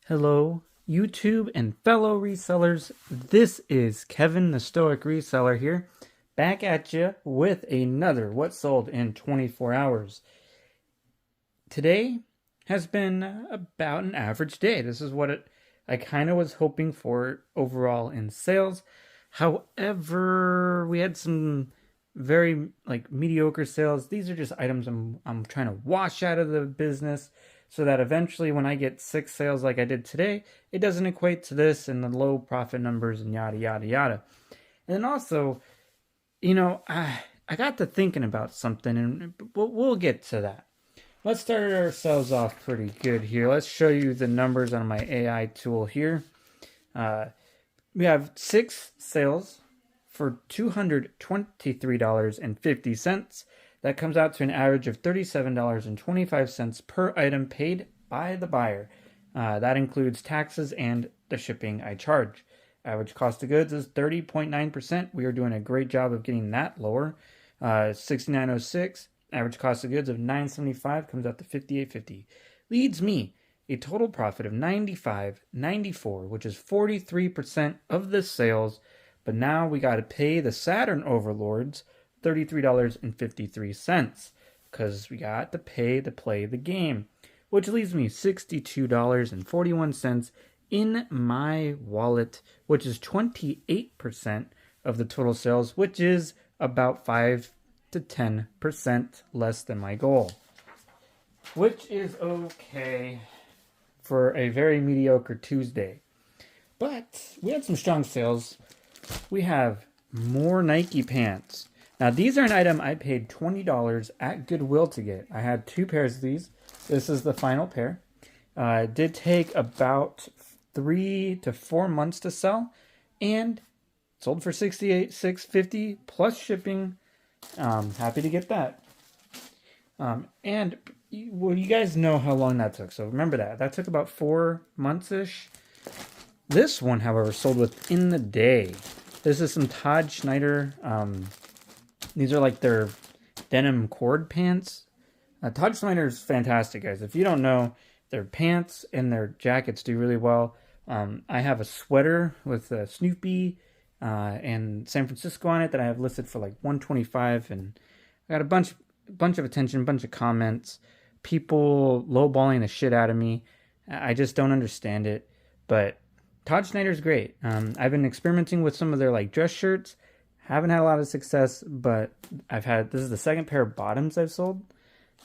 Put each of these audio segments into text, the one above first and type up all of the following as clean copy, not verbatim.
Hello, YouTube and fellow resellers. This is Kevin, the Stoic Reseller here, back at you with another What Sold in 24 Hours. Today has been about an average day. This is what I kind of was hoping for overall in sales. However, we had some very mediocre sales. These are just items I'm trying to wash out of the business so that eventually when I get 6 sales like I did today, it doesn't equate to this and the low profit numbers and yada yada yada. And then also, I got to thinking about something, and we'll get to that. Let's start ourselves off pretty good here. Let's show you the numbers on my AI tool here. We have 6 sales for $223.50. That comes out to an average of $37.25 per item paid by the buyer. That includes taxes and the shipping I charge. Average cost of goods is 30.9%. We are doing a great job of getting that lower. $69.06. Average cost of goods of $9.75 comes out to $58.50. Leads me a total profit of $95.94, which is 43% of the sales. But now we got to pay the Saturn overlords $33.53 because we got to pay to play the game, which leaves me $62.41 in my wallet, which is 28% of the total sales, which is about 5 to 10% less than my goal, which is okay for a very mediocre Tuesday. But we had some strong sales. We have more Nike pants. Now, these are an item I paid $20 at Goodwill to get. I had 2 pairs of these. This is the final pair. It did take about 3 to 4 months to sell, and sold for $68.50 plus shipping. Happy to get that. And well, you guys know how long that took. So remember that took about 4 months-ish. This one, however, sold within the day. This is some Todd Schneider. These are like their denim cord pants. Todd Schneider is fantastic, guys. If you don't know, their pants and their jackets do really well. I have a sweater with Snoopy and San Francisco on it that I have listed for like $125, and I got a bunch of attention, bunch of comments, people lowballing the shit out of me. I just don't understand it, but Todd Schneider's great. I've been experimenting with some of their dress shirts. Haven't had a lot of success, but this is the second pair of bottoms I've sold,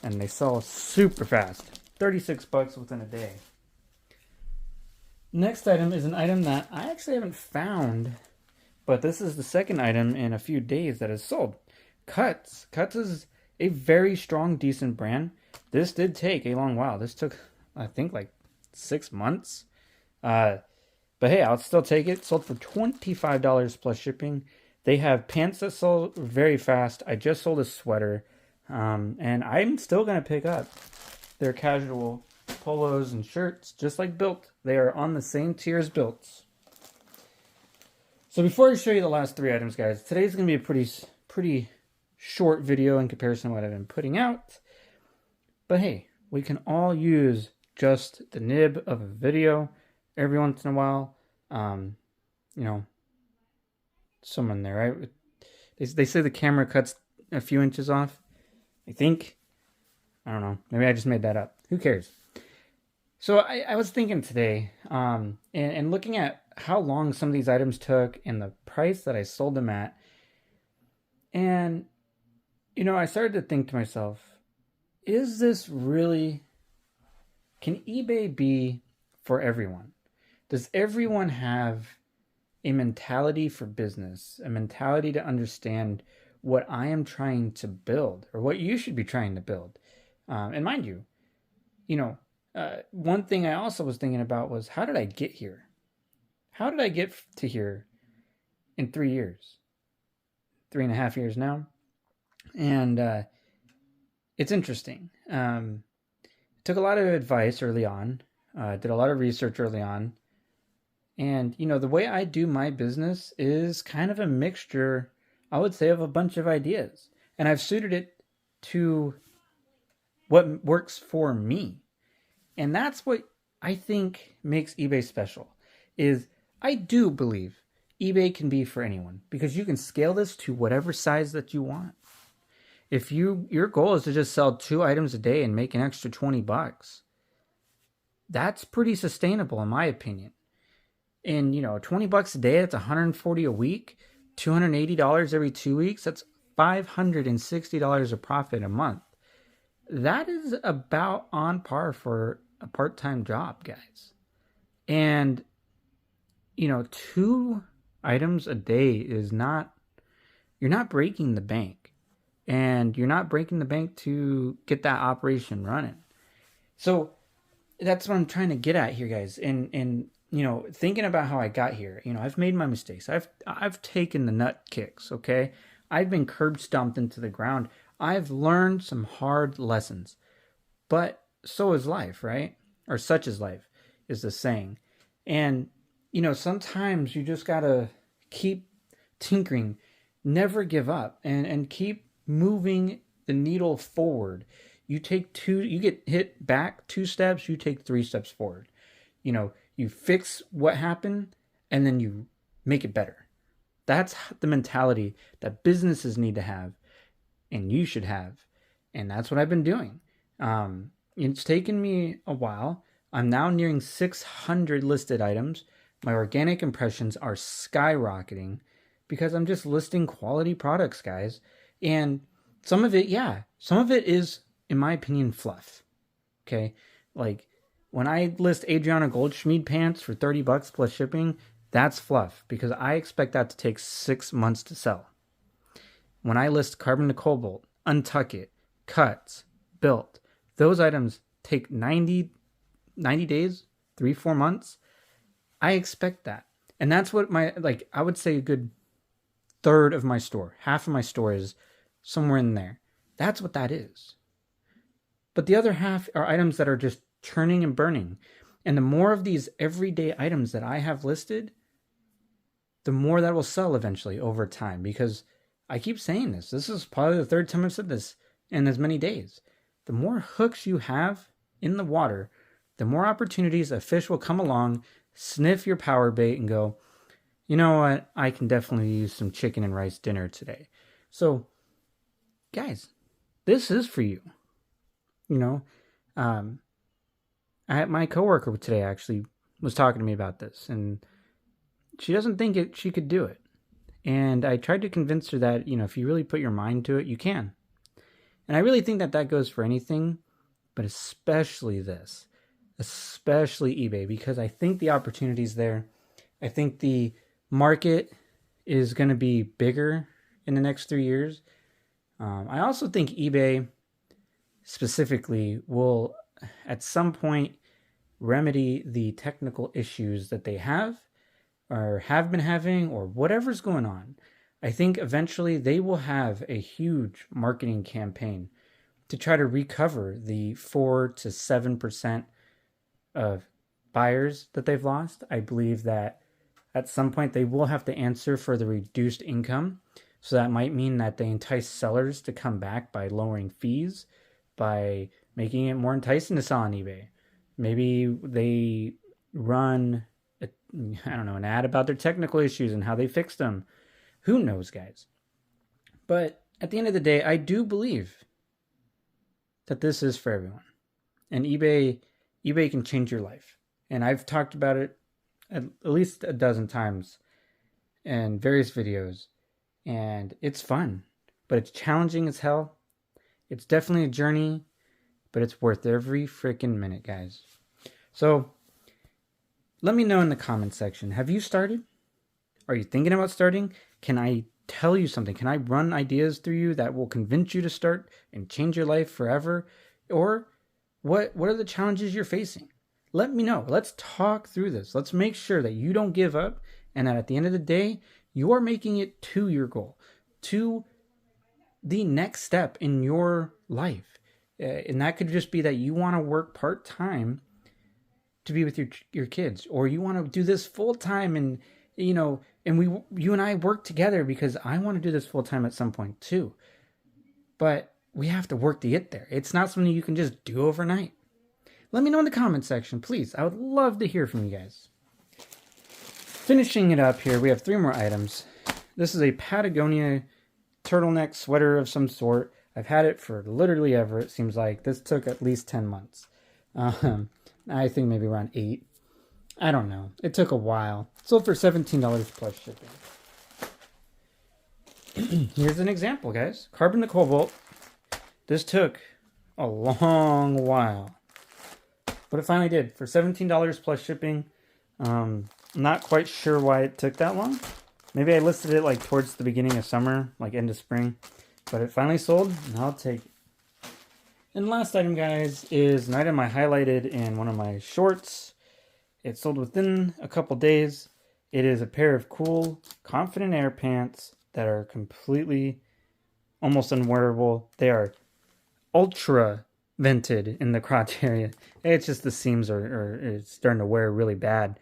and they sell super fast. $36 within a day. Next item is an item that I actually haven't found, but this is the second item in a few days that is sold. Cuts. Cuts is a very strong, decent brand. This did take a long while. This took, I think, 6 months. But hey, I'll still take it. Sold for $25 plus shipping. They have pants that sell very fast. I just sold a sweater. And I'm still going to pick up their casual polos and shirts, just like Built. They are on the same tier as Built. So before I show you the last 3 items, guys, today's going to be a pretty short video in comparison to what I've been putting out. But hey, we can all use just the nib of a video every once in a while. Someone there, right? They say the camera cuts a few inches off. I think. I don't know. Maybe I just made that up. Who cares? So I was thinking today, and looking at how long some of these items took and the price that I sold them at. And, I started to think to myself, is this really... Can eBay be for everyone? Does everyone have a mentality for business, a mentality to understand what I am trying to build, or what you should be trying to build? And mind you, one thing I also was thinking about was, how did I get here? How did I get to here in 3 years? 3.5 years now? And it's interesting. Took a lot of advice early on, did a lot of research early on. And, the way I do my business is kind of a mixture, I would say, of a bunch of ideas. And I've suited it to what works for me. And that's what I think makes eBay special is I do believe eBay can be for anyone because you can scale this to whatever size that you want. If your goal is to just sell 2 items a day and make an extra $20, that's pretty sustainable in my opinion. And $20 a day, that's $140 a week, $280 every 2 weeks, that's $560 of profit a month. That is about on par for a part-time job, guys. And 2 items a day is not, you're not breaking the bank. And you're not breaking the bank to get that operation running. So that's what I'm trying to get at here, guys. And thinking about how I got here, I've made my mistakes. I've taken the nut kicks, okay? I've been curb stomped into the ground. I've learned some hard lessons. But so is life, right? Or such is life, is the saying. And, sometimes you just gotta keep tinkering, never give up, and keep moving the needle forward. You get hit back 2 steps, you take 3 steps forward. You fix what happened and then you make it better. That's the mentality that businesses need to have and you should have. And that's what I've been doing. It's taken me a while. I'm now nearing 600 listed items. My organic impressions are skyrocketing because I'm just listing quality products, guys. And some of it is, in my opinion, fluff. Okay? Like, when I list Adriana Goldschmied pants for $30 plus shipping, that's fluff because I expect that to take 6 months to sell. When I list Carbon to Cobalt, Untuck It, Cuts, Built, those items take 90 days, 3-4 months. I expect that. And that's what I would say a good third of my store, half of my store is somewhere in there. That's what that is. But the other half are items that are just churning and burning. And the more of these everyday items that I have listed, the more that will sell eventually over time. Because I keep saying this. This is probably the 3rd time I've said this in as many days. The more hooks you have in the water, the more opportunities a fish will come along, sniff your power bait and go, you know what? I can definitely use some chicken and rice dinner today. So, guys, this is for you. My coworker today actually was talking to me about this, and she doesn't think she could do it. And I tried to convince her that, if you really put your mind to it, you can. And I really think that goes for anything, but especially this, especially eBay, because I think the opportunity's there. I think the market is going to be bigger in the next 3 years. I also think eBay specifically will at some point remedy the technical issues that they have or have been having or whatever's going on. I think eventually they will have a huge marketing campaign to try to recover the 4 to 7% of buyers that they've lost. I believe that at some point they will have to answer for the reduced income. So that might mean that they entice sellers to come back by lowering fees, by making it more enticing to sell on eBay. Maybe they run an ad about their technical issues and how they fixed them. Who knows, guys? But at the end of the day, I do believe that this is for everyone. And eBay can change your life. And I've talked about it at least a dozen times in various videos. And it's fun, but it's challenging as hell. It's definitely a journey, but it's worth every freaking minute, guys. So let me know in the comments section. Have you started? Are you thinking about starting? Can I tell you something? Can I run ideas through you that will convince you to start and change your life forever? Or what are the challenges you're facing? Let me know. Let's talk through this. Let's make sure that you don't give up and that at the end of the day, you are making it to your goal, to the next step in your life. And that could just be that you want to work part-time to be with your kids, or you want to do this full-time and you and I work together because I want to do this full-time at some point too. But we have to work to get there. It's not something you can just do overnight. Let me know in the comment section, please. I would love to hear from you guys. Finishing it up here, we have 3 more items. This is a Patagonia turtleneck sweater of some sort. I've had it for literally ever, it seems like. This took at least 10 months. I think maybe around 8. I don't know. It took a while. Sold for $17 plus shipping. Here's an example, guys. Carbon to cobalt. This took a long while, but it finally did for $17 plus shipping. Not quite sure why it took that long. Maybe I listed it like towards the beginning of summer, like end of spring, but it finally sold, and I'll take it. And last item, guys, is an item I highlighted in one of my shorts. It sold within a couple days. It is a pair of cool Confident Air pants that are completely almost unwearable. They are ultra vented in the crotch area. It's just the seams are it's starting to wear really bad.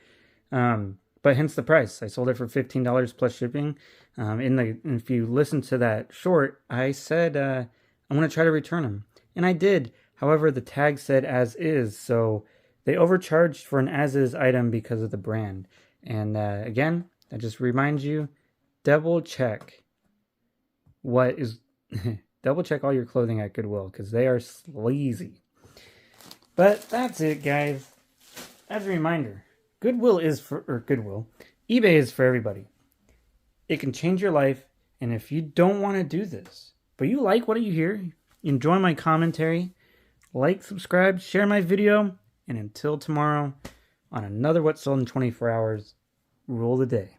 But hence the price. I sold it for $15 plus shipping. If you listen to that short, I said I'm going to try to return them. And I did. However, the tag said as is. So they overcharged for an as is item because of the brand. And again, that just reminds you, double check double check all your clothing at Goodwill, because they are sleazy. But that's it, guys. As a reminder, eBay is for everybody. It can change your life, and if you don't want to do this, but you like what you hear, you enjoy my commentary, like, subscribe, share my video, and until tomorrow, on another What Sold in 24 Hours, rule the day.